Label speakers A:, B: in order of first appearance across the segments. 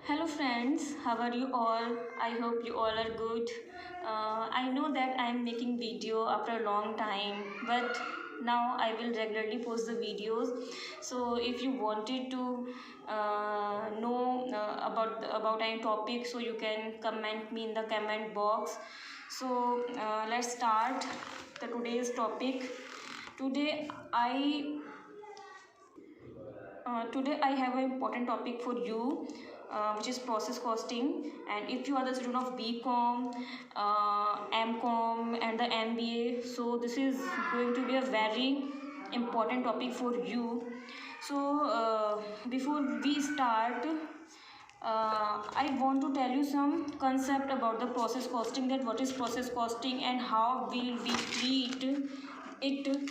A: Hello friends, how are you all? I hope you all are good. I know that I am making video after a long time, but now I will regularly post the videos. So if you wanted to know about any topic, so you can comment me in the comment box. So let's start the today's topic. Today I Today I have an important topic for you, which is process costing. And if you are the student of BCom, MCom, and the MBA, so this is going to be a very important topic for you. So before we start, I want to tell you some concept about the process costing, that what is process costing and how will we treat it.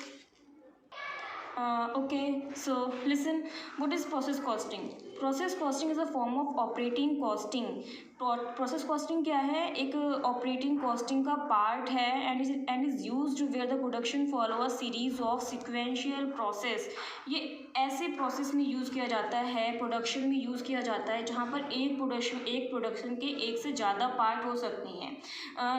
A: Okay, so listen, what is process costing? Process costing is a form of operating costing. Process costing क्या है? एक operating costing का part है and is used where the production follow a series of sequential process. ये ऐसे process में use किया जाता है, production में use किया जाता है जहाँ पर एक production के एक से ज़्यादा part हो सकती हैं.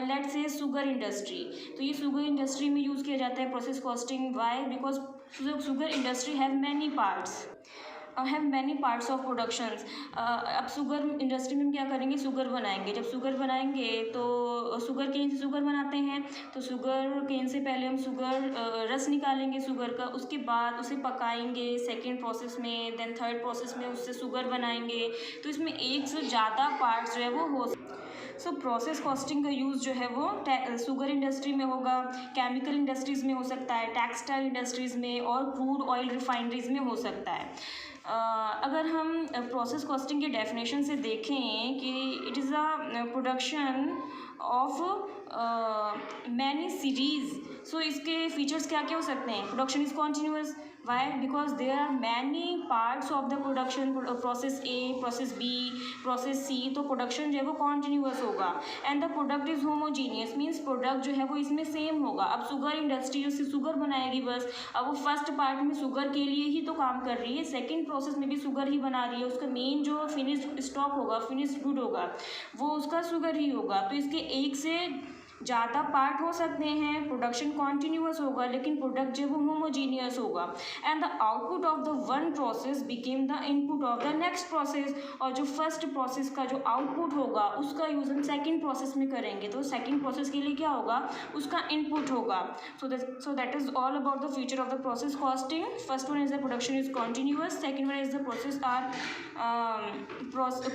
A: Let's say sugar industry. तो ये sugar industry में use किया जाता है process costing. Why? Because sugar industry have many parts of productions. अब शुगर इंडस्ट्री में हम क्या करेंगे? शुगर बनाएंगे. जब शुगर बनाएंगे तो शुगर केन से शुगर बनाते हैं, तो शुगर केन से पहले हम शुगर रस निकालेंगे शुगर का, उसके बाद उसे पकाएंगे सेकेंड प्रोसेस में, देन थर्ड प्रोसेस में उससे शुगर बनाएंगे. तो इसमें एक से ज़्यादा पार्ट्स जो है वो हो. सो प्रोसेस कॉस्टिंग का यूज़ जो है वो शुगर इंडस्ट्री में होगा, केमिकल इंडस्ट्रीज़ में हो सकता है, टेक्सटाइल इंडस्ट्रीज़ में और क्रूड ऑयल रिफाइनरीज़ में हो सकता है. अगर हम प्रोसेस कॉस्टिंग के डेफिनेशन से देखें कि it is a production of many series. So इसके फीचर्स क्या क्या हो सकते हैं? Production is continuous. Why? Because there are many parts of the production, process A, process B, process C. तो production जो है वो continuous होगा and the product is homogeneous, means product जो है वो इसमें same होगा. अब शुगर इंडस्ट्री उससे शुगर बनाएगी बस. अब वो फर्स्ट पार्ट में शुगर के लिए ही तो काम कर रही है, सेकेंड प्रोसेस में भी शुगर ही बना रही है. उसका मेन जो फिनिश्ड स्टॉक होगा, फिनिश्ड गुड होगा, वो उसका शुगर ही होगा. तो इसके एक से ज़्यादा पार्ट हो सकते हैं, प्रोडक्शन कॉन्टीन्यूअस होगा, लेकिन प्रोडक्ट जो वो होमोजीनियस होगा. And the output of the one process became the input of the next process. और जो फर्स्ट प्रोसेस का जो आउटपुट होगा उसका यूज़ हम सेकेंड प्रोसेस में करेंगे, तो सेकेंड प्रोसेस के लिए क्या होगा? उसका इनपुट होगा. So that is all about the feature of the process costing. First one is the production is continuous, second one is the process are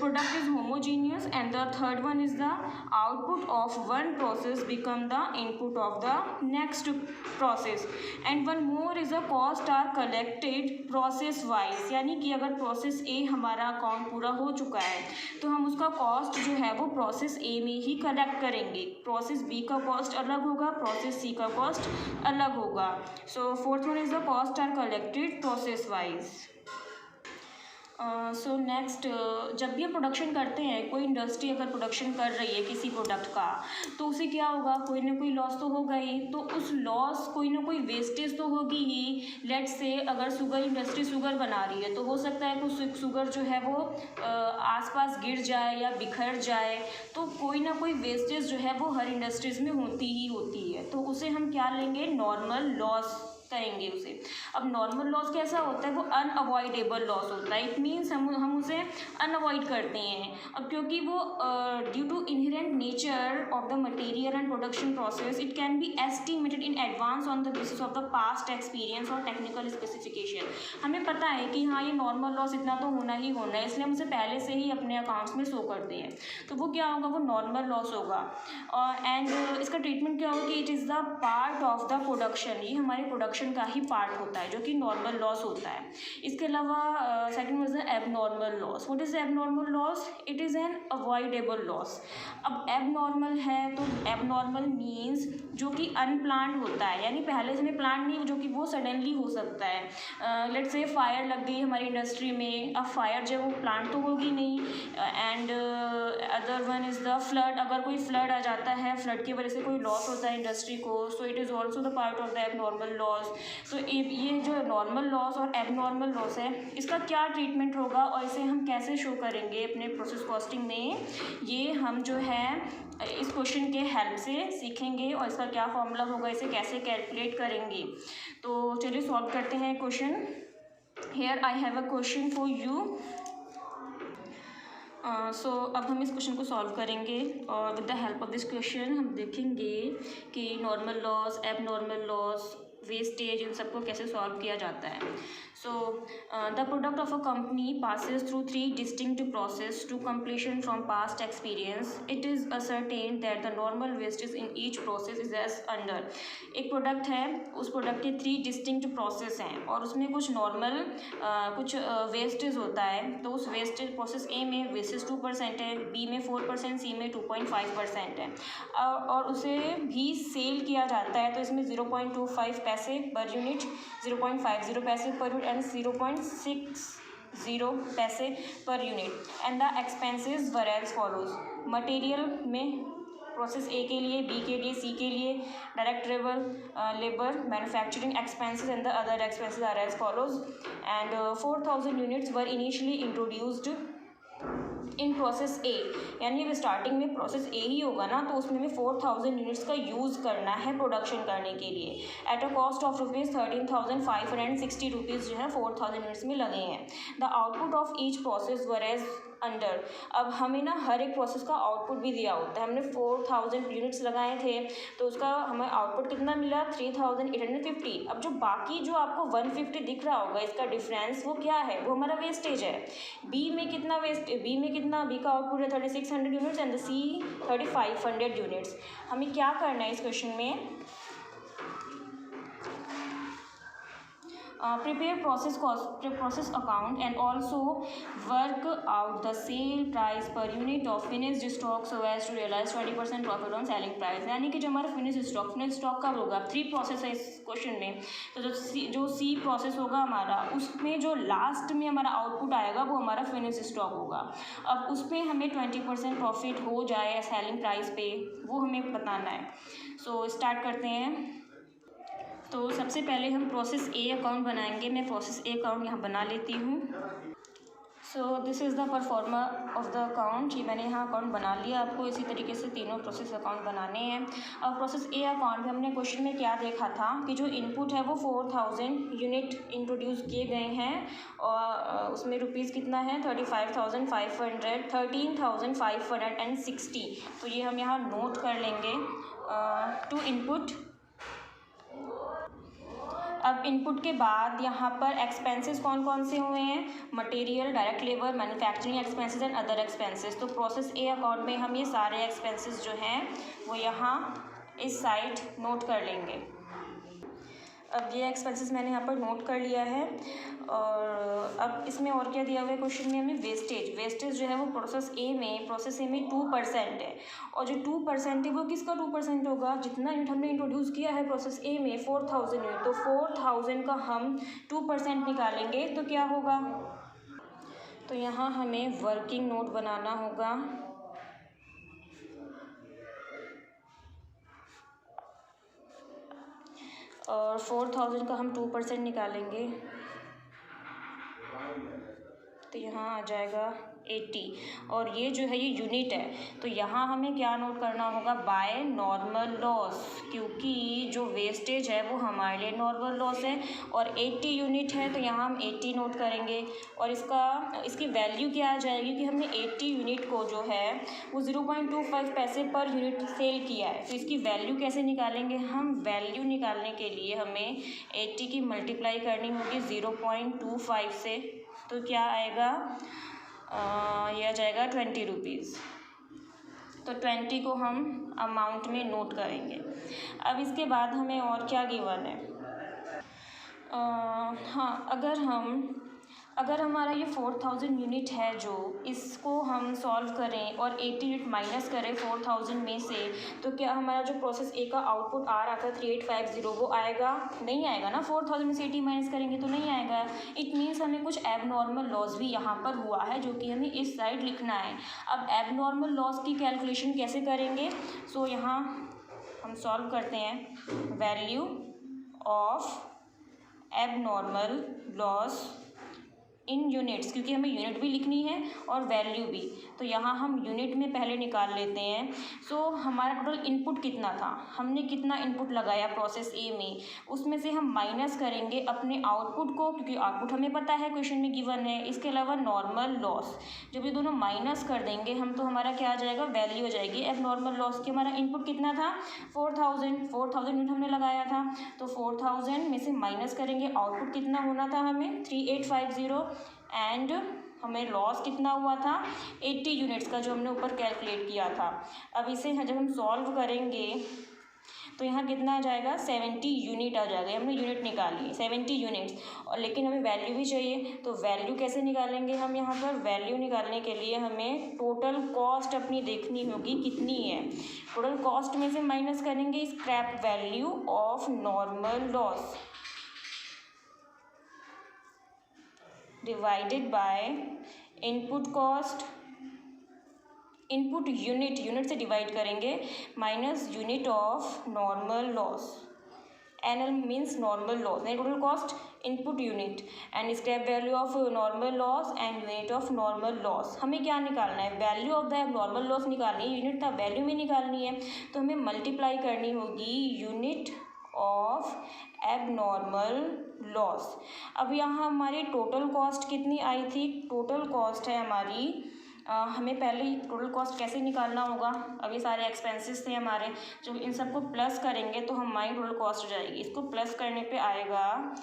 A: product is homogeneous, and the third one is the output of one process become the input of the next process. And one more is the cost are collected process wise, यानी कि अगर process ए हमारा account पूरा हो चुका है तो हम उसका कॉस्ट जो है वो प्रोसेस ए में ही कलेक्ट करेंगे. प्रोसेस बी का कॉस्ट अलग होगा, प्रोसेस सी का कॉस्ट अलग होगा. So fourth one is the cost are collected process wise. So next, जब भी हम प्रोडक्शन करते हैं, कोई इंडस्ट्री अगर प्रोडक्शन कर रही है किसी प्रोडक्ट का, तो उसे क्या होगा? कोई ना कोई लॉस तो होगा ही. तो उस लॉस, कोई ना कोई वेस्टेज तो होगी ही. लेट्स से अगर शुगर इंडस्ट्री शुगर बना रही है तो हो सकता है कि शुगर जो है वो आसपास गिर जाए या बिखर जाए. तो कोई ना कोई वेस्टेज जो है वो हर इंडस्ट्रीज़ में होती ही होती है. तो उसे हम क्या लेंगे? नॉर्मल लॉस कहेंगे उसे. अब नॉर्मल लॉस कैसा होता है? वो अनअवॉइडेबल लॉस होता है. इट मीन्स हम उसे अनअवॉइड करते हैं. अब क्योंकि वो due to inherent nature of the material and production process, it can be estimated in advance on the basis of the past experience और टेक्निकल स्पेसिफिकेशन. हमें पता है कि हाँ ये नॉर्मल लॉस इतना तो होना ही होना है, इसलिए हम उसे पहले से ही अपने अकाउंट्स में शो करते हैं. तो वो क्या होगा? वो नॉर्मल लॉस होगा. एंड इसका ट्रीटमेंट क्या होगा कि it is the part of the production. ये हमारे प्रोडक्शन का ही पार्ट होता है जो कि नॉर्मल लॉस होता है. इसके अलावा second is the abnormal loss. What is abnormal loss? It is an avoidable loss. अब एबनॉर्मल है तो एबनॉर्मल मीन्स जो कि अनप्लान्ड होता है, यानी पहले से प्लान नहीं, जो कि वो सडनली हो सकता है. लेट्स से फायर लग गई हमारी इंडस्ट्री में. अब फायर जो है वो प्लान तो होगी नहीं. And other one is the flood. अगर कोई फ्लड आ जाता है, फ्लड की वजह से कोई लॉस होता है इंडस्ट्री को, so it is also the part of the abnormal loss. Of. तो ये जो नॉर्मल लॉस और एबनॉर्मल लॉस है, इसका क्या ट्रीटमेंट होगा और इसे हम कैसे शो करेंगे अपने प्रोसेस कॉस्टिंग में, ये हम जो है इस क्वेश्चन के हेल्प से सीखेंगे और इसका क्या फॉर्मूला होगा, इसे कैसे कैलकुलेट करेंगे। तो चलिए सॉल्व करते हैं question. Here I have a question for you. So अब हम इस क्वेश्चन को सॉल्व करेंगे और with the help of this question हम देखेंगे कि normal loss, abnormal loss, wastage, इन सबको कैसे सॉल्व किया जाता है। So the product of a company passes through three distinct process to completion from past experience. It is ascertained that the normal wastage in each process is as under. एक product है, उस product के 3 distinct process हैं और उसमें कुछ normal कुछ wastage होता है। तो उस वेस्टेज प्रोसेस ए में वेस्टेज 2% है, बी में 4%, सी में 2.5% है और उसे भी सेल किया जाता है। तो इसमें 0.25 पैसे पर यूनिट, 0.50 पैसे पर यूनिट एंड 0.60 पैसे per unit and the expenses were as follows. Material में प्रोसेस ए के लिए, बी के लिए, सी के लिए direct labour, manufacturing expenses and the other expenses are as follows and 4000 units were initially introduced in process A. यानी अब starting में प्रोसेस ए ही होगा ना, तो उसमें हमें 4000 यूनिट्स का यूज़ करना है प्रोडक्शन करने के लिए एट अ कॉस्ट ऑफ ₹13,560 जो है 4000 यूनिट्स में लगे हैं। The output of each process were as under. अब हमें ना हर एक प्रोसेस का आउटपुट भी दिया होता है। हमने 4000 यूनिट्स लगाए थे तो उसका हमें आउटपुट कितना मिला, 3850। अब जो बाकी जो आपको 150 दिख रहा होगा, इसका डिफरेंस वो क्या है, वो हमारा वेस्टेज है। बी में कितना बी का आउटपुट है 3600 यूनिट्स एंड सी 3500 यूनिट्स। हमें क्या करना है इस क्वेश्चन में, prepare process account and also work out the sale price per unit of finished stock so as to realize 20% profit on selling price। यानी कि जो हमारा फिनिश स्टॉक कब होगा, 3 प्रोसेस है इस क्वेश्चन में। तो जो सी प्रोसेस होगा हमारा, उसमें जो लास्ट में हमारा आउटपुट आएगा वो हमारा फिनिश स्टॉक होगा। अब उसमें हमें 20% प्रॉफिट हो जाए सेलिंग प्राइस पे, वो हमें बताना है। सो स्टार्ट करते हैं। तो सबसे पहले हम प्रोसेस ए अकाउंट बनाएंगे। मैं प्रोसेस ए अकाउंट यहाँ बना लेती हूँ। So this is the pro forma of the account. ये मैंने यहाँ अकाउंट बना लिया। आपको इसी तरीके से तीनों प्रोसेस अकाउंट बनाने हैं। अब प्रोसेस ए अकाउंट में हमने क्वेश्चन में क्या देखा था कि जो इनपुट है वो 4000 यूनिट इंट्रोड्यूस किए गए हैं और उसमें रुपीज़ कितना है 13,560। तो ये हम यहाँ नोट कर लेंगे टू इनपुट। अब इनपुट के बाद यहाँ पर एक्सपेंसेस कौन कौन से हुए हैं, material, direct labour, manufacturing expenses and other expenses. तो प्रोसेस ए अकाउंट में हम ये सारे एक्सपेंसेस जो हैं वो यहाँ इस साइड नोट कर लेंगे। अब ये एक्सपेंसेस मैंने यहाँ पर नोट कर लिया है और अब इसमें और क्या दिया हुआ है क्वेश्चन में हमें, वेस्टेज जो है वो प्रोसेस ए में 2% है और जो 2% है वो किसका 2% होगा, जितना यूनिट हमने इंट्रोड्यूस किया है प्रोसेस ए में 4000 यूनिट, तो 4000 का हम 2% निकालेंगे तो क्या होगा। तो यहाँ हमें वर्किंग नोट बनाना होगा। और 4000 का हम 2% निकालेंगे तो यहाँ आ जाएगा 80 और ये जो है ये यूनिट है। तो यहाँ हमें क्या नोट करना होगा, बाय नॉर्मल लॉस, क्योंकि जो वेस्टेज है वो हमारे लिए नॉर्मल लॉस है और 80 यूनिट है तो यहाँ हम 80 नोट करेंगे और इसकी वैल्यू क्या आ जाएगी कि हमने 80 यूनिट को जो है वो 0.25 पैसे पर यूनिट सेल किया है। तो इसकी वैल्यू कैसे निकालेंगे, हम वैल्यू निकालने के लिए हमें 80 की मल्टीप्लाई करनी होगी 0.25 से। तो क्या आएगा, ये आ जाएगा 20 रुपीज़। तो 20 को हम अमाउंट में नोट करेंगे। अब इसके बाद हमें और क्या गिवन है, हाँ, अगर हमारा ये 4000 यूनिट है जो, इसको हम सॉल्व करें और 80 यूनिट माइनस करें 4000 में से, तो क्या हमारा जो प्रोसेस ए का आउटपुट आ रहा था 3850 वो आएगा, नहीं आएगा ना। 4000 में से 80 माइनस करेंगे तो नहीं आएगा। इट मीन्स हमें कुछ एबनॉर्मल लॉस भी यहाँ पर हुआ है जो कि हमें इस साइड लिखना है। अब एबनॉर्मल लॉस की कैलकुलेशन कैसे करेंगे, सो यहाँ हम सॉल्व करते हैं। Value of abnormal loss in units, क्योंकि हमें यूनिट भी लिखनी है और वैल्यू भी, तो यहाँ हम यूनिट में पहले निकाल लेते हैं। सो हमारा टोटल इनपुट कितना था, हमने कितना इनपुट लगाया प्रोसेस ए में, उसमें से हम माइनस करेंगे अपने आउटपुट को, क्योंकि आउटपुट हमें पता है क्वेश्चन में गिवन है। इसके अलावा नॉर्मल लॉस, जब ये दोनों माइनस कर देंगे हम तो हमारा क्या आ जाएगा, वैल्यू हो जाएगी एबनॉर्मल लॉस की। हमारा इनपुट कितना था 4000 यूनिट हमने लगाया था, तो 4000 में से माइनस करेंगे, आउटपुट कितना होना था हमें 3850, एंड हमें लॉस कितना हुआ था 80 यूनिट्स का, जो हमने ऊपर कैलकुलेट किया था। अब इसे जब हम सॉल्व करेंगे तो यहाँ कितना आ जाएगा 70 यूनिट आ जाएगा। हमने यूनिट निकाली 70 यूनिट्स, और लेकिन हमें वैल्यू भी चाहिए, तो वैल्यू कैसे निकालेंगे हम, यहाँ पर वैल्यू निकालने के लिए हमें टोटल कॉस्ट अपनी देखनी होगी कितनी है। टोटल कॉस्ट में से माइनस करेंगे scrap value of normal loss divided by input cost, input unit से डिवाइड करेंगे, minus unit of normal loss. NL means normal loss, नहीं total cost input unit and scrap value of normal loss and unit of normal loss. हमें क्या निकालना है, value of the normal loss निकालनी है, unit था value में निकालनी है, तो हमें मल्टीप्लाई करनी होगी यूनिट ऑफ एबनॉर्मल लॉस। अब यहाँ हमारी टोटल कॉस्ट कितनी आई थी, टोटल कॉस्ट है हमारी, हमें पहले ही टोटल कॉस्ट कैसे निकालना होगा, अब ये सारे एक्सपेंसेस थे हमारे, जब इन सबको प्लस करेंगे तो हमारी टोटल कॉस्ट हो जाएगी। इसको प्लस करने पे आएगा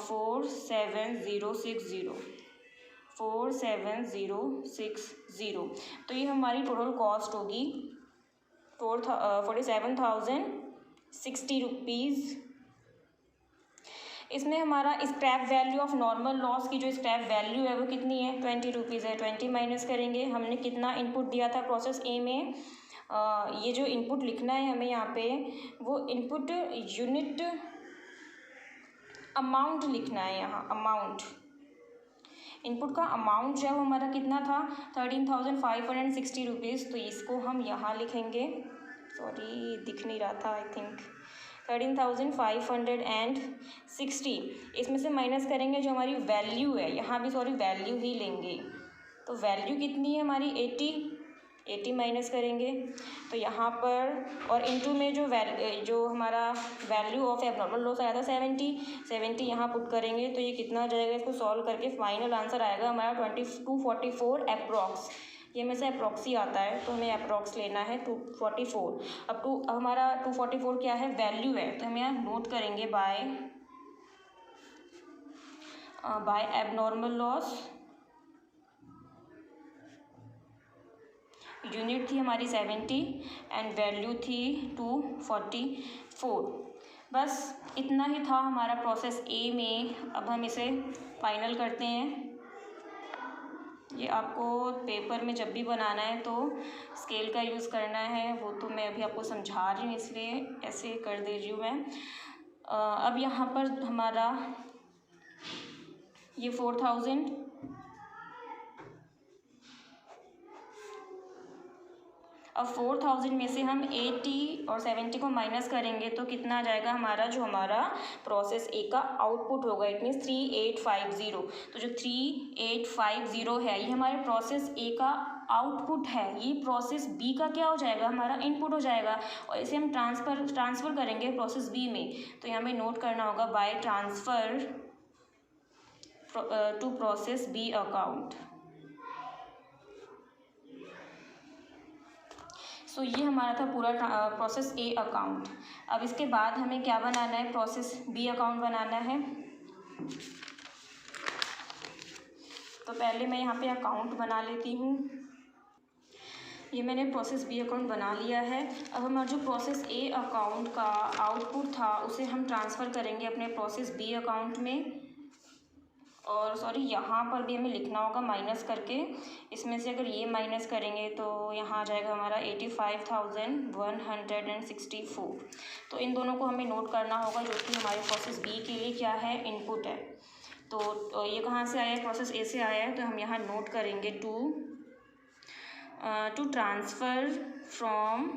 A: 47060, तो ये हमारी टोटल कॉस्ट होगी 47,060 रुपीज़। इसमें हमारा scrap value of normal loss की जो स्क्रैप वैल्यू है वो कितनी है 20 रुपीज़ है, 20 माइनस करेंगे। हमने कितना इनपुट दिया था प्रोसेस ए में, ये जो इनपुट लिखना है हमें यहाँ पे, वो इनपुट यूनिट अमाउंट लिखना है, यहाँ अमाउंट इनपुट का अमाउंट जो है वो हमारा कितना था 13,560 रुपीज़, तो इसको हम यहाँ लिखेंगे, सॉरी दिख नहीं रहा था, आई थिंक 13,560। इसमें से माइनस करेंगे जो हमारी वैल्यू है, यहाँ भी सॉरी वैल्यू ही लेंगे, तो वैल्यू कितनी है हमारी 80 माइनस करेंगे, तो यहाँ पर और इनटू में जो हमारा वैल्यू ऑफ एबनॉर्मल लॉस आया था 70 यहाँ पुट करेंगे, तो ये कितना आ जाएगा, इसको सॉल्व करके फाइनल आंसर आएगा हमारा 244 अप्रॉक्स। ये में से अप्रॉक्स ही आता है, तो हमें अप्रॉक्स लेना है 244। अब हमारा 244 क्या है, वैल्यू है, तो हम यहाँ नोट करेंगे बाय एबनॉर्मल लॉस। यूनिट थी हमारी 70 एंड वैल्यू थी 244। बस इतना ही था हमारा प्रोसेस ए में। अब हम इसे फाइनल करते हैं। ये आपको पेपर में जब भी बनाना है तो स्केल का यूज़ करना है, वो तो मैं अभी आपको समझा रही हूँ इसलिए ऐसे कर दे रही हूँ मैं। अब यहाँ पर हमारा ये 4000 अब 4000 में से हम 80 और 70 को माइनस करेंगे तो कितना आ जाएगा हमारा, जो हमारा प्रोसेस ए का आउटपुट होगा, इट मीन्स 3850। तो जो 3850 है ये हमारे प्रोसेस ए का आउटपुट है, ये प्रोसेस बी का क्या हो जाएगा, हमारा इनपुट हो जाएगा, और इसे हम ट्रांसफ़र करेंगे प्रोसेस बी में। तो यहाँ हमें नोट करना होगा by transfer to process B account. So ये हमारा था पूरा प्रोसेस ए अकाउंट। अब इसके बाद हमें क्या बनाना है, प्रोसेस बी अकाउंट बनाना है। तो पहले मैं यहाँ पे अकाउंट बना लेती हूँ। ये मैंने प्रोसेस बी अकाउंट बना लिया है। अब हमारा जो प्रोसेस ए अकाउंट का आउटपुट था उसे हम ट्रांसफ़र करेंगे अपने प्रोसेस बी अकाउंट में। और सॉरी यहाँ पर भी हमें लिखना होगा माइनस करके, इसमें से अगर ये माइनस करेंगे तो यहाँ आ जाएगा हमारा 85,164। तो इन दोनों को हमें नोट करना होगा, जो कि हमारे प्रोसेस बी के लिए क्या है, इनपुट है। तो ये कहाँ से आया है, प्रोसेस ए से आया है, तो हम यहाँ नोट करेंगे to transfer from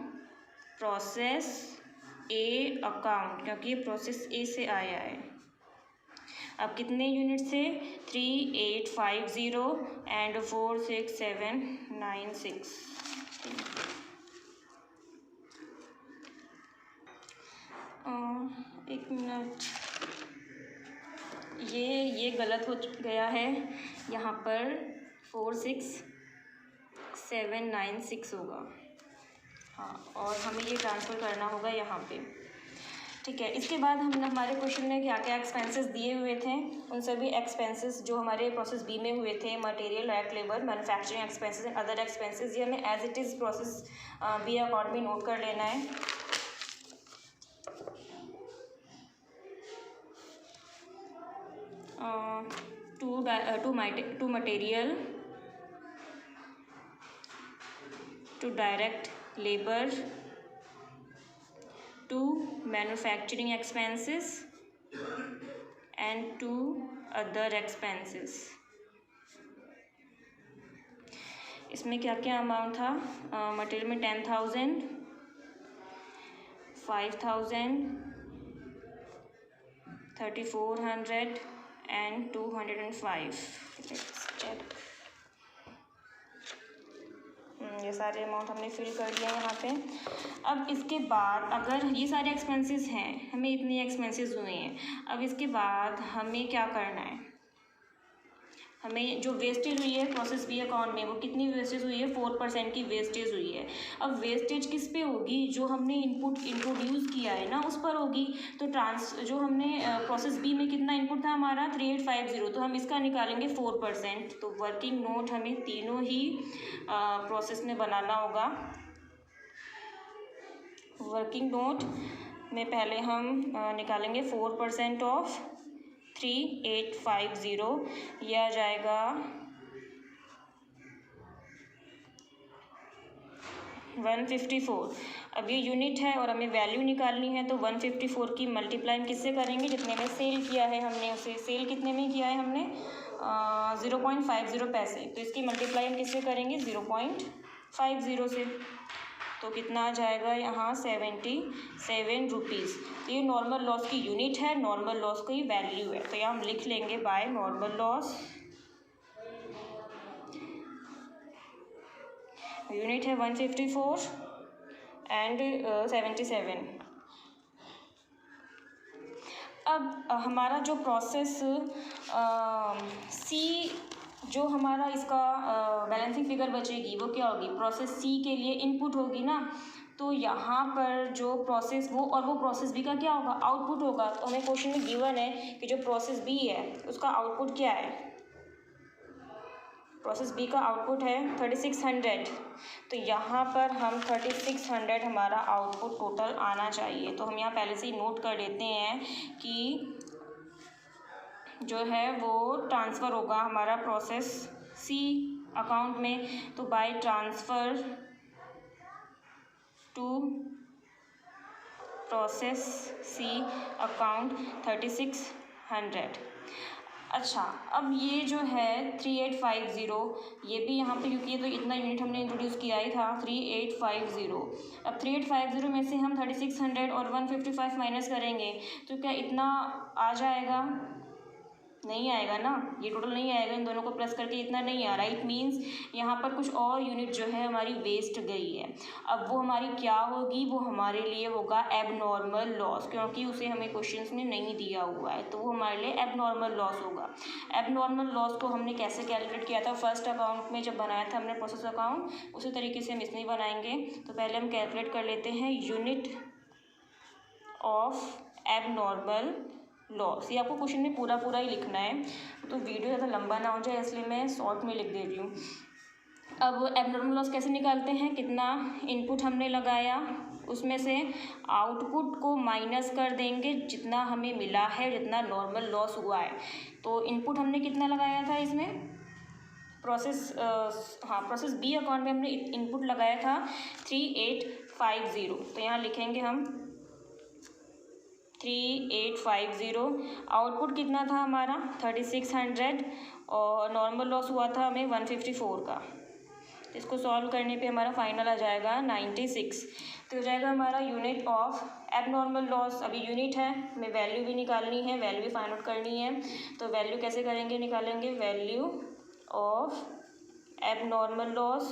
A: process A account, क्योंकि ये प्रोसेस ए से आया है। अब कितने यूनिट से 3850 एंड 46796। एक मिनट, ये गलत हो गया है, यहाँ पर 46796 होगा। हाँ, और हमें ये ट्रांसफ़र करना होगा यहाँ पे। ठीक है, इसके बाद हम हमारे क्वेश्चन में क्या क्या एक्सपेंसेस दिए हुए थे, उन सभी एक्सपेंसेस जो हमारे प्रोसेस बी में हुए थे, material, direct labour, manufacturing expenses and other expenses, ये हमें as it is process B account में नोट कर लेना है। To material, to direct labour, to manufacturing expenses and to other expenses। इसमें क्या क्या अमाउंट था? मटेरियल में 10,000, 5,000, 3,400 and 205। चेक, ये सारे अमाउंट हमने फिल कर दिया यहाँ पे। अब इसके बाद अगर ये सारे एक्सपेंसेस हैं, हमें इतने एक्सपेंसेस हुए हैं, अब इसके बाद हमें क्या करना है, हमें जो वेस्टेज हुई है प्रोसेस बी अकाउंट में, वो कितनी वेस्टेज हुई है? 4% की वेस्टेज हुई है। अब वेस्टेज किस पे होगी? जो हमने इनपुट इंट्रोड्यूस किया है ना, उस पर होगी। तो जो हमने प्रोसेस बी में कितना इनपुट था हमारा? 3850, तो हम इसका निकालेंगे 4%। तो वर्किंग नोट हमें तीनों ही प्रोसेस में बनाना होगा। वर्किंग नोट में पहले हम निकालेंगे 4% ऑफ 3850, यह आ जाएगा 154। अब ये यूनिट है और हमें वैल्यू निकालनी है, तो 154 की मल्टीप्लाई किससे करेंगे? जितने में सेल किया है हमने, उसे सेल कितने में किया है हमने? 0.50 पैसे, तो इसकी मल्टीप्लाई हम किससे करेंगे? 0.50 से। तो कितना आ जाएगा यहाँ? 77 रुपीज़। तो ये नॉर्मल लॉस की यूनिट है, नॉर्मल लॉस की वैल्यू है, तो यहाँ हम लिख लेंगे बाय नॉर्मल लॉस। यूनिट है 154 एंड 77। अब हमारा जो प्रोसेस सी, जो हमारा इसका बैलेंसिंग फिगर बचेगी वो क्या होगी? प्रोसेस सी के लिए इनपुट होगी ना, तो यहाँ पर जो प्रोसेस वो प्रोसेस बी का क्या होगा? आउटपुट होगा। तो हमें क्वेश्चन में गिवन है कि जो प्रोसेस बी है उसका आउटपुट क्या है? प्रोसेस बी का आउटपुट है 3600, तो यहाँ पर हम 3600 हमारा आउटपुट टोटल आना चाहिए। तो हम यहाँ पहले से ही नोट कर लेते हैं कि जो है वो ट्रांसफ़र होगा हमारा प्रोसेस सी अकाउंट में। तो by transfer to process C account 3600। अच्छा, अब ये जो है 3850, ये भी यहाँ पे, क्योंकि ये तो इतना यूनिट हमने इंट्रोड्यूस किया ही था 3850। अब 3850 में से हम 3600 और 155 माइनस करेंगे तो क्या इतना आ जाएगा? नहीं आएगा ना, ये टोटल नहीं आएगा, इन दोनों को प्लस करके इतना नहीं आ रहा। इट मीन्स यहाँ पर कुछ और यूनिट जो है हमारी वेस्ट गई है। अब वो हमारी क्या होगी? वो हमारे लिए होगा एबनॉर्मल लॉस, क्योंकि उसे हमें क्वेश्चंस में नहीं दिया हुआ है, तो वो हमारे लिए एबनॉर्मल लॉस होगा। एबनॉर्मल लॉस को हमने कैसे कैलकुलेट किया था? फर्स्ट अकाउंट में जब बनाया था हमने प्रोसेस अकाउंट, उसी तरीके से हम इसमें बनाएंगे। तो पहले हम कैलकुलेट कर लेते हैं यूनिट ऑफ एबनॉर्मल लॉस। ये आपको क्वेश्चन में पूरा पूरा ही लिखना है, तो वीडियो ज़्यादा लंबा ना हो जाए इसलिए मैं शॉर्ट में लिख दे रही हूँ। अब एबनॉर्मल लॉस कैसे निकालते हैं? कितना इनपुट हमने लगाया, उसमें से आउटपुट को माइनस कर देंगे जितना हमें मिला है, जितना नॉर्मल लॉस हुआ है। तो इनपुट हमने कितना लगाया था इसमें? प्रोसेस बी अकाउंट में हमने इनपुट लगाया था 3850, तो यहाँ लिखेंगे हम 3850। आउटपुट कितना था हमारा? 3600 और नॉर्मल लॉस हुआ था हमें 154 का। तो इसको सॉल्व करने पे हमारा फाइनल आ जाएगा 96। तो हो जाएगा हमारा यूनिट ऑफ एबनॉर्मल लॉस। अभी यूनिट है, हमें वैल्यू भी निकालनी है, वैल्यू भी फाइंड आउट करनी है। तो वैल्यू कैसे करेंगे, निकालेंगे वैल्यू ऑफ एबनॉर्मल लॉस।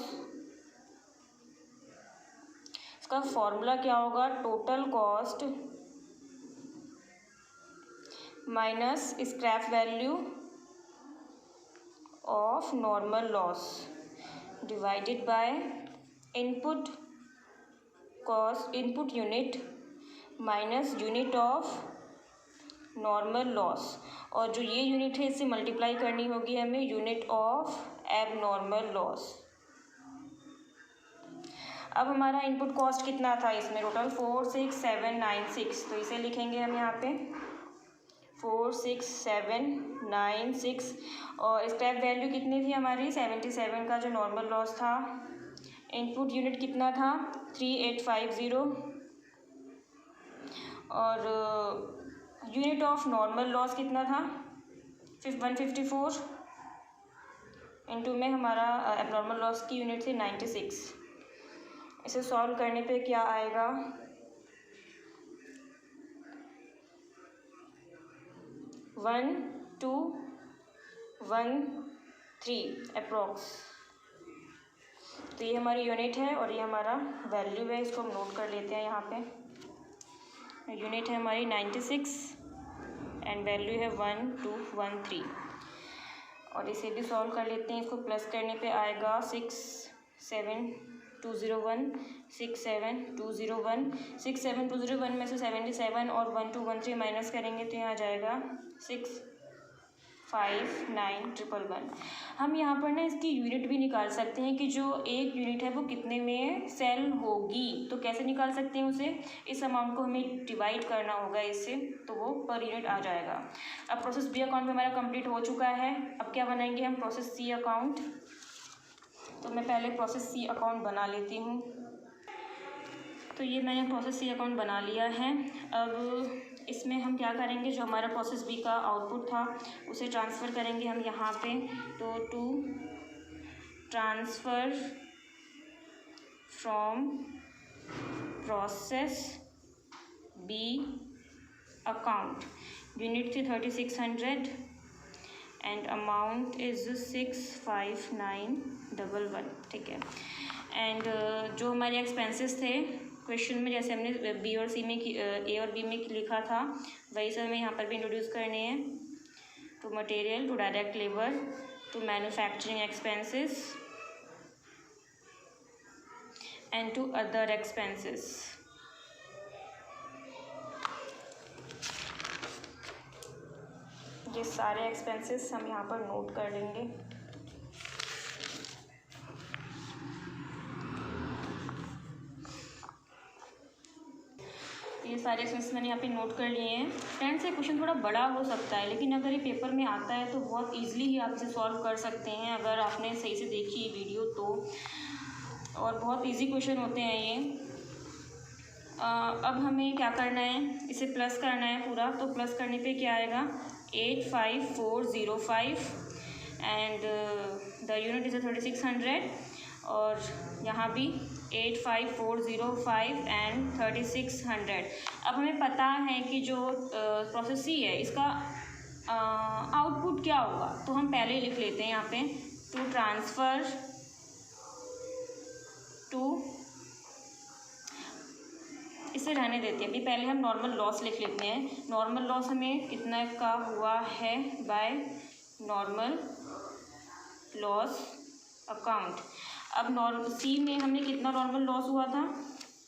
A: इसका फॉर्मूला क्या होगा, total cost minus scrap value of normal loss divided by input cost, input unit minus unit of normal loss. और जो ये यूनिट है इससे मल्टीप्लाई करनी होगी हमें यूनिट ऑफ एबनॉर्मल लॉस। अब हमारा इनपुट कॉस्ट कितना था इसमें, टोटल 46796। तो इसे लिखेंगे हम यहाँ पे 46796। और स्क्रैप वैल्यू कितनी थी हमारी, 77 का जो नॉर्मल लॉस था। इनपुट यूनिट कितना था, 3850। और यूनिट ऑफ नॉर्मल लॉस कितना था, 154। इनटू में हमारा एबनॉर्मल लॉस की यूनिट थी 96। इसे सॉल्व करने पे क्या आएगा, 1213 अप्रॉक्स। तो ये हमारी यूनिट है और ये हमारा वैल्यू है, इसको हम नोट कर लेते हैं यहाँ पे। यूनिट है हमारी 96 एंड वैल्यू है 1213। और इसे भी सॉल्व कर लेते हैं, इसको प्लस करने पे आएगा 67201, 67201। 67201 में से 77 और 1213 माइनस करेंगे तो यहाँ आ जाएगा 659111। हम यहाँ पर ना इसकी यूनिट भी निकाल सकते हैं कि जो एक यूनिट है वो कितने में सेल होगी। तो कैसे निकाल सकते हैं उसे, इस अमाउंट को हमें डिवाइड करना होगा इससे, तो वो पर यूनिट आ जाएगा। अब प्रोसेस बी अकाउंट में हमारा कंप्लीट हो चुका है। अब क्या बनाएंगे हम, प्रोसेस सी अकाउंट। तो मैं पहले प्रोसेस सी अकाउंट बना लेती हूँ। तो ये मैंने प्रोसेस सी अकाउंट बना लिया है। अब इसमें हम क्या करेंगे, जो हमारा प्रोसेस बी का आउटपुट था उसे ट्रांसफ़र करेंगे हम यहाँ पे। तो to transfer from process B account, unit थी 3600 एंड अमाउंट इज़ 65911। ठीक है। एंड जो हमारे एक्सपेंसेस थे क्वेश्चन में, जैसे हमने बी और सी में ए और बी में लिखा था, वही सब हमें यहाँ पर भी इंट्रोड्यूस करने हैं। To material, to direct labour, to manufacturing expenses and to other expenses. ये सारे एक्सपेंसेस हम यहाँ पर नोट कर लेंगे। ये सारे एक्सपेंसेस मैंने यहाँ पे नोट कर लिए हैं। फ्रेंड्स, ये क्वेश्चन थोड़ा बड़ा हो सकता है, लेकिन अगर ये पेपर में आता है तो बहुत इजीली ही आप इसे सॉल्व कर सकते हैं अगर आपने सही से देखी ये वीडियो तो। और बहुत इजी क्वेश्चन होते हैं ये। अब हमें क्या करना है, इसे प्लस करना है पूरा। तो प्लस करने पे क्या आएगा, 85405 एंड द यूनिट इज़ 3600। और यहाँ भी 85405 एंड 3600। अब हमें पता है कि जो प्रोसेस सी है इसका आउटपुट क्या होगा, तो हम पहले ही लिख लेते हैं यहाँ पे। टू ट्रांसफ़र टू, इसे रहने देते हैं अभी, पहले हम नॉर्मल लॉस लिख लेते हैं। नॉर्मल लॉस हमें कितना का हुआ है बाय नॉर्मल लॉस अकाउंट। अब सी में हमने कितना नॉर्मल लॉस हुआ था,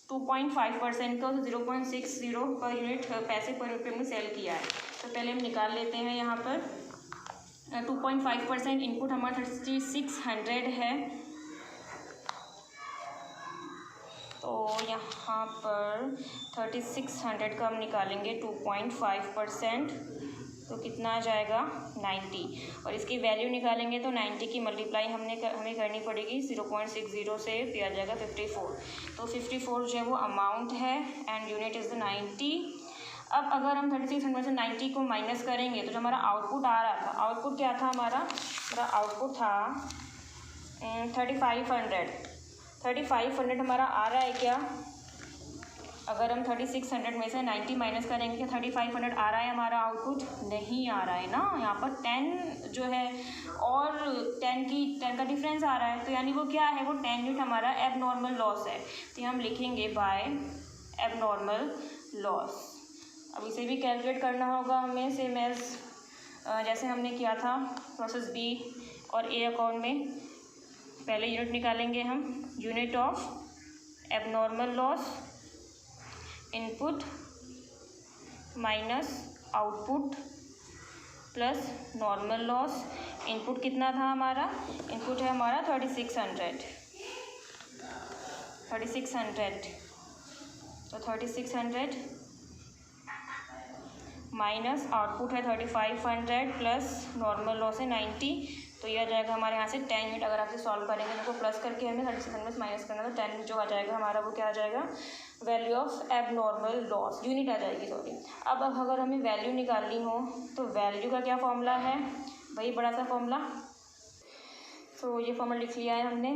A: 2.5% का, तो 0.60 पर यूनिट पैसे पर रुपये में सेल किया है। तो पहले हम निकाल लेते हैं यहाँ पर। 2.5% इनपुट हमारा 3600 है, तो यहाँ पर 3600 का हम निकालेंगे 2.5%, तो कितना आ जाएगा 90। और इसकी वैल्यू निकालेंगे तो 90 की मल्टीप्लाई हमें करनी पड़ेगी 0.60 से, तो आ जाएगा 54। तो 54 जो है वो अमाउंट है एंड यूनिट इज़ 90। अब अगर हम 3600 से 90 को माइनस करेंगे तो जो हमारा आउटपुट आ रहा था, आउटपुट क्या था हमारा आउटपुट था 3500 हमारा आ रहा है क्या? अगर हम 3600 में से 90 माइनस करेंगे क्या 3500 आ रहा है हमारा आउटपुट? नहीं आ रहा है ना, यहाँ पर 10 जो है और 10 का डिफरेंस आ रहा है, तो यानी वो क्या है, वो 10 यूनिट हमारा एबनॉर्मल लॉस है। तो हम लिखेंगे बाय एबनॉर्मल लॉस। अब इसे भी कैलकुलेट करना होगा हमें, सेम एज जैसे हमने किया था प्रोसेस बी और ए अकाउंट में। पहले यूनिट निकालेंगे हम, unit of abnormal loss input minus output plus normal loss. Input कितना था हमारा? इनपुट है हमारा 3600। तो 3600 माइनस आउटपुट है 3500 प्लस नॉर्मल लॉस है 90। तो ये आ जाएगा हमारे यहाँ से 10 यूनिट। अगर आपसे सॉल्व करेंगे इनको प्लस करके हमें 3600 में माइनस करना, तो 10 जो आ जाएगा हमारा वो क्या आ जाएगा? Value of abnormal loss, unit आ जाएगी सॉरी। अब अगर हमें वैल्यू निकालनी हो तो वैल्यू का क्या फॉर्मूला है? वही बड़ा सा फॉर्मूला। तो ये फॉर्मूला लिख लिया है हमने।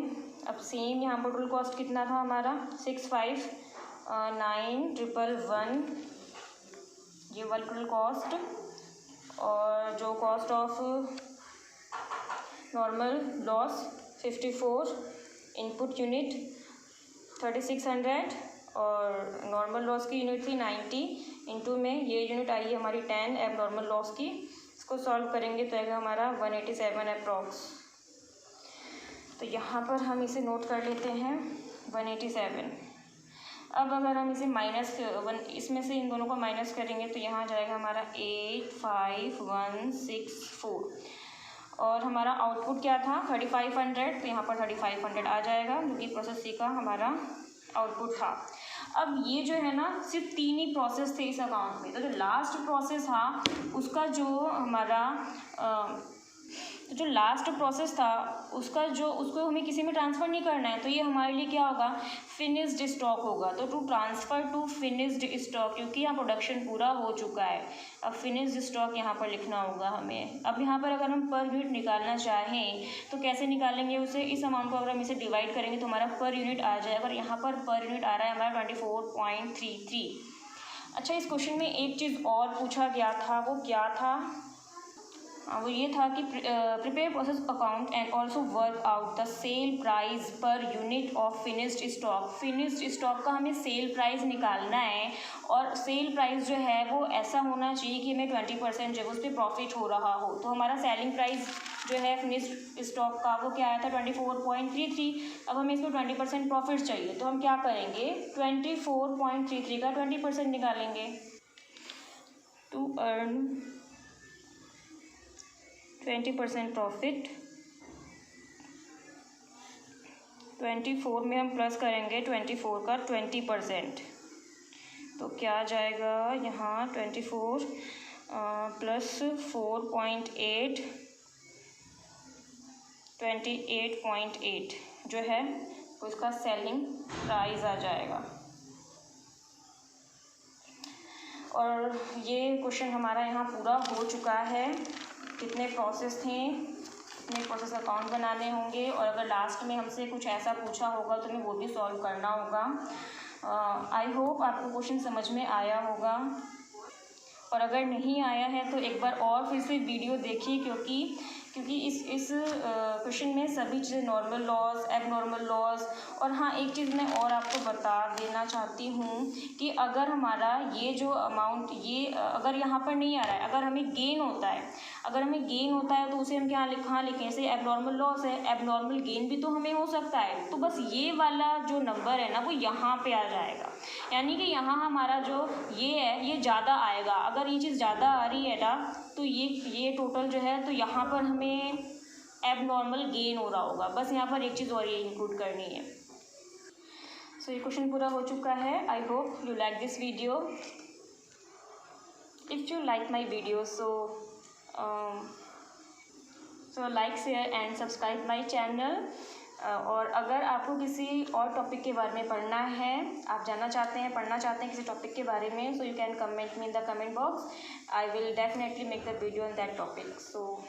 A: अब सेम यहाँ पर टोटल कॉस्ट कितना था हमारा? 659,111 ये वाला टोटल कॉस्ट, और जो cost of normal loss 54, input unit 3600 और नॉर्मल लॉस की यूनिट थी 90, इनटू में ये यूनिट आई है हमारी 10 एब नॉर्मल लॉस की। इसको सॉल्व करेंगे तो आएगा हमारा 187 अप्रॉक्स। तो यहाँ पर हम इसे नोट कर लेते हैं 187। अब अगर हम इसे इसमें से इन दोनों को माइनस करेंगे तो यहाँ जाएगा हमारा 85164, और हमारा आउटपुट क्या था? 3500। तो यहाँ पर 3500 आ जाएगा, जो कि प्रोसेस सी का हमारा आउटपुट था। अब ये जो है ना, सिर्फ 3 ही प्रोसेस थे इस अकाउंट में। तो जो लास्ट प्रोसेस था उसका जो हमारा जो लास्ट प्रोसेस था उसको हमें किसी में ट्रांसफ़र नहीं करना है। तो ये हमारे लिए क्या होगा? फिनिश्ड स्टॉक होगा। तो to transfer to finished stock, क्योंकि यहाँ प्रोडक्शन पूरा हो चुका है, अब फिनिश्ड स्टॉक यहाँ पर लिखना होगा हमें। अब यहाँ पर अगर हम पर यूनिट निकालना चाहें तो कैसे निकालेंगे उसे? इस अमाउंट को अगर हम इसे डिवाइड करेंगे तो हमारा पर यूनिट आ जाएगा, और यहाँ पर यूनिट आ रहा है हमारा 24.33। अच्छा, इस क्वेश्चन में एक चीज़ और पूछा गया था, वो क्या था? वो ये था कि prepare process account and also work out the sale price per unit of finished stock. Finished stock का हमें सेल प्राइस निकालना है, और सेल प्राइस जो है वो ऐसा होना चाहिए कि हमें 20% जो उस पर प्रॉफिट हो रहा हो। तो हमारा सेलिंग प्राइस जो है फिनिश्ड स्टॉक का वो क्या आया था? 24.33। अब हमें इसमें 20% प्रॉफिट चाहिए, तो हम क्या करेंगे? 24.33 का 20% निकालेंगे। टू अर्न 20% प्रॉफिट, 24 में हम प्लस करेंगे 24 का 20%, तो क्या आ जाएगा यहाँ? 24 प्लस 4.8 28.8 जो है उसका सेलिंग प्राइस आ जाएगा। और ये क्वेश्चन हमारा यहाँ पूरा हो चुका है। कितने प्रोसेस थे, कितने प्रोसेस अकाउंट बनाने होंगे, और अगर लास्ट में हमसे कुछ ऐसा पूछा होगा तो हमें वो भी सॉल्व करना होगा। आई होप आपको क्वेश्चन समझ में आया होगा, और अगर नहीं आया है तो एक बार और फिर से वीडियो देखिए, क्योंकि इस क्वेश्चन में सभी चीज़ें नॉर्मल लॉस, एबनॉर्मल लॉस, और हाँ एक चीज़ मैं और आपको बता देना चाहती हूँ कि अगर हमारा ये जो अमाउंट अगर यहाँ पर नहीं आ रहा है, अगर हमें गेन होता है तो उसे हम कहाँ लिखें? जैसे एबनॉर्मल लॉस है, एबनॉर्मल गेन भी तो हमें हो सकता है, तो बस ये वाला जो नंबर है ना वो यहाँ पे आ जाएगा, यानी कि यहाँ हमारा जो ये है ये ज़्यादा आएगा। अगर ये चीज़ ज़्यादा आ रही है ना तो ये टोटल जो है, तो यहाँ पर हमें एबनॉर्मल गेन हो रहा होगा। बस यहाँ पर एक चीज़ और ये इंक्लूड करनी है। सो ये क्वेश्चन पूरा हो चुका है। I hope you like this video. If you like my video so like, share and subscribe my channel. और अगर आपको किसी और टॉपिक के बारे में पढ़ना है, आप पढ़ना चाहते हैं किसी टॉपिक के बारे में, so you can comment me in the comment box. I will definitely make the video on that topic. So